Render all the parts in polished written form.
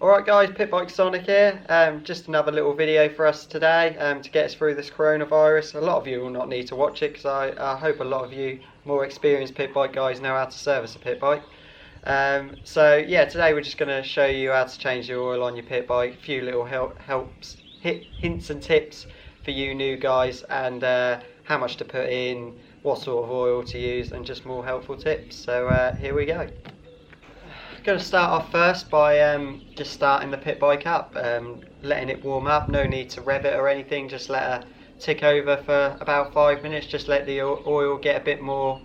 Alright guys, Pitbike Sonic here. Just another little video for us today to get us through this coronavirus. A lot of you will not need to watch it because I hope a lot of you more experienced pit bike guys know how to service a pit bike. So yeah, today we're just going to show you how to change the oil on your pit bike. A few little hints and tips for you new guys, and how much to put in, what sort of oil to use, and just more helpful tips. So here we go. Going to start off first by just starting the pit bike up, letting it warm up. No need to rev it or anything, just let her tick over for about 5 minutes. Just let the oil get a bit more,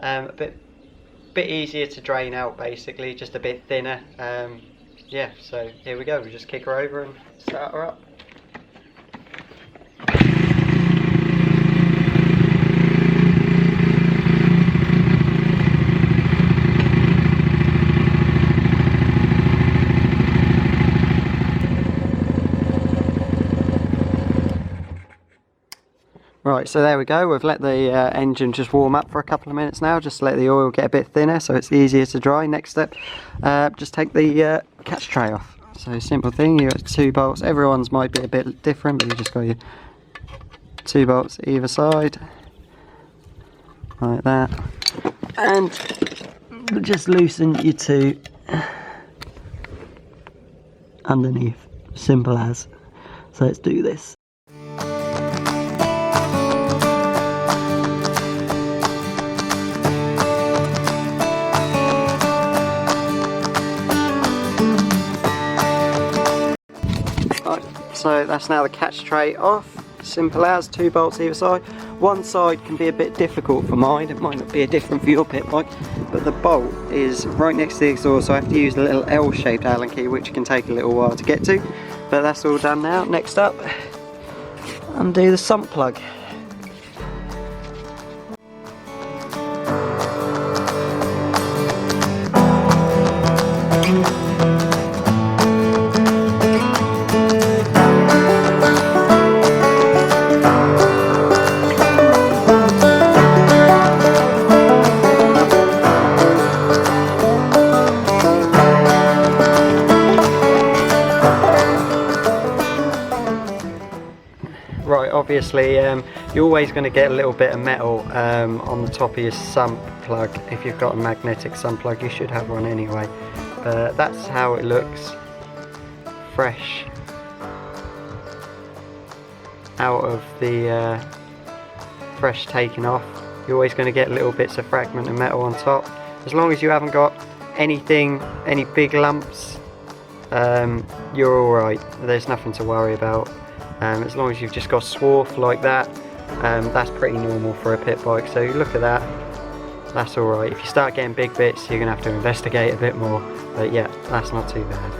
a bit easier to drain out, basically, just a bit thinner. Yeah, so here we go. We just kick her over and start her up. Right, so there we go. We've let the engine just warm up for a couple of minutes now, just to let the oil get a bit thinner so it's easier to dry. Next step, just take the catch tray off. So simple thing, you got 2 bolts. Everyone's might be a bit different, but you just got your 2 bolts either side, like that. And just loosen your 2 underneath, simple as. So let's do this. So that's now the catch tray off, simple as, 2 bolts either side. One side can be a bit difficult for mine, it might not be different for your pit bike, but the bolt is right next to the exhaust, so I have to use a little L-shaped Allen key, which can take a little while to get to. But that's all done now. Next up, undo the sump plug. Right, obviously you're always going to get a little bit of metal on the top of your sump plug. If you've got a magnetic sump plug, you should have one anyway. That's how it looks, fresh out of the fresh taken off. You're always going to get little bits of fragment of metal on top. As long as you haven't got anything, any big lumps, you're alright. There's nothing to worry about. As long as you've just got swarf like that, that's pretty normal for a pit bike. So you look at that, that's alright. If you start getting big bits, you're going to have to investigate a bit more, but yeah, that's not too bad.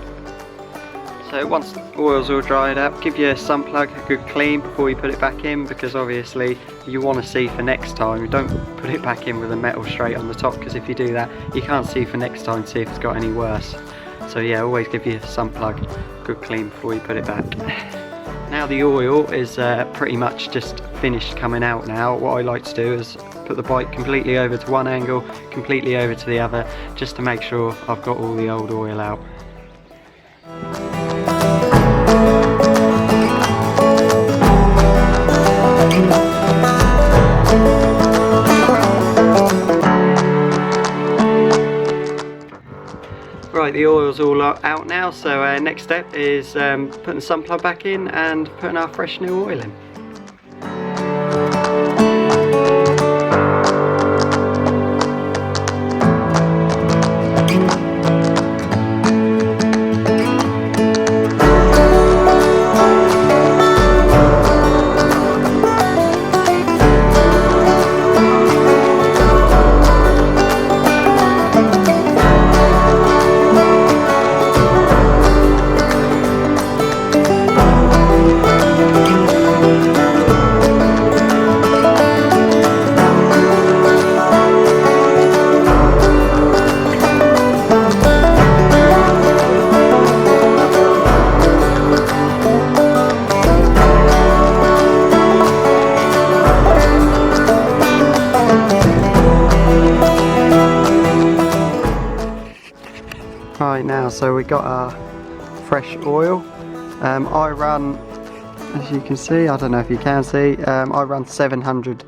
So once the oil's all dried up, give your sump plug a good clean before you put it back in, because obviously you want to see for next time. You don't put it back in with the metal straight on the top, because if you do that, you can't see for next time to see if it's got any worse. So yeah, always give your sump plug a good clean before you put it back. Now the oil is pretty much just finished coming out now. What I like to do is put the bike completely over to one angle, completely over to the other, just to make sure I've got all the old oil out. Right, the oil's all out now, so next step is putting the sump plug back in and putting our fresh new oil in. Right now, so we got our fresh oil. I run, as you can see, I don't know if you can see, I run 700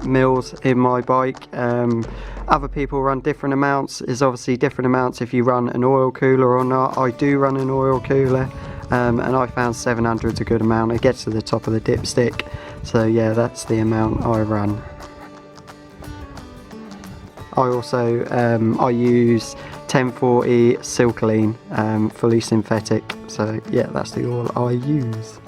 mils in my bike. Other people run different amounts. There's obviously different amounts if you run an oil cooler or not. I do run an oil cooler, and I found 700 is a good amount. It gets to the top of the dipstick, so yeah, that's the amount I run. I also I use 1040 Silclean, fully synthetic, so yeah, that's the oil I use.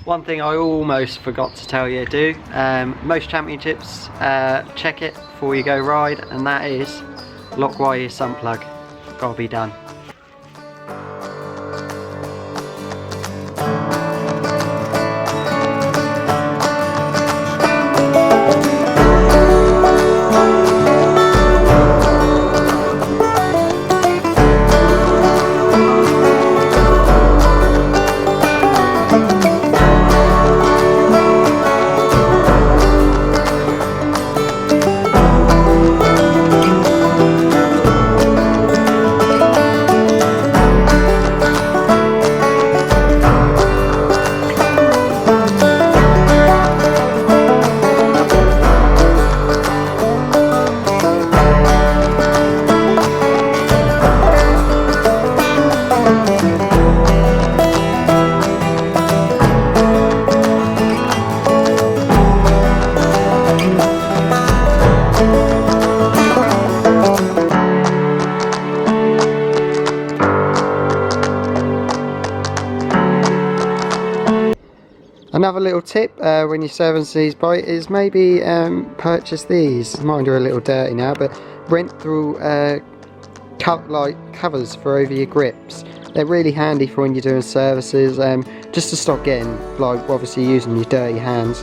One thing I almost forgot to tell you to do, most championships check it before you go ride, and that is lock wire sun plug. Gotta be done. Another little tip when you're servicing these bikes is maybe purchase these. Mine are a little dirty now, but rent through covers for over your grips. They're really handy for when you're doing services, just to stop getting, like, obviously using your dirty hands,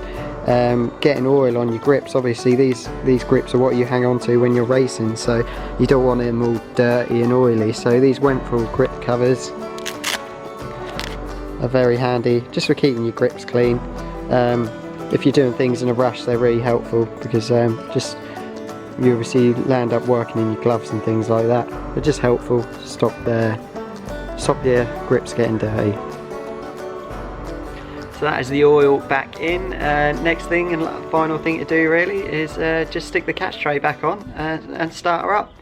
getting oil on your grips. Obviously these grips are what you hang on to when you're racing, so you don't want them all dirty and oily. So these Renthal grip covers are very handy just for keeping your grips clean. If you're doing things in a rush, they're really helpful, because just you obviously land up working in your gloves and things like that. They're just helpful to stop your grips getting dirty. So that is the oil back in. Next thing and final thing to do really is just stick the catch tray back on and start her up.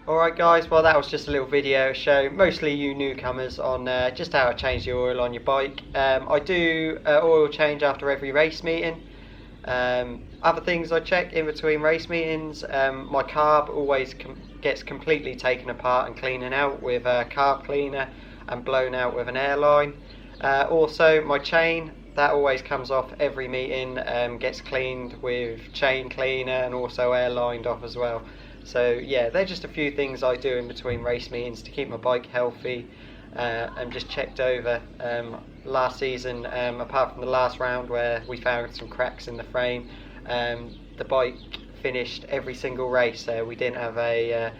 Alright guys, well that was just a little video show, mostly you newcomers, on just how to change the oil on your bike. I do oil change after every race meeting. Other things I check in between race meetings, my carb always gets completely taken apart and cleaning out with a carb cleaner and blown out with an airline. Also my chain, that always comes off every meeting, gets cleaned with chain cleaner and also airlined off as well. So yeah, they're just a few things I do in between race meetings to keep my bike healthy and just checked over. Last season, apart from the last round where we found some cracks in the frame, the bike finished every single race. We didn't have a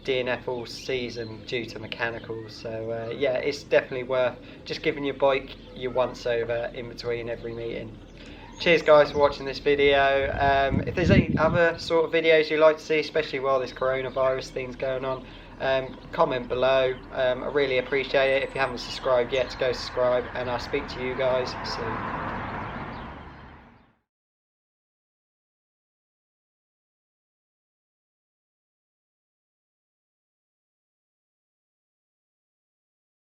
DNF all season due to mechanicals. So yeah, it's definitely worth just giving your bike your once over in between every meeting. Cheers guys for watching this video. If there's any other sort of videos you'd like to see, especially while this coronavirus thing's going on, comment below. I really appreciate it. If you haven't subscribed yet, go subscribe, and I'll speak to you guys soon.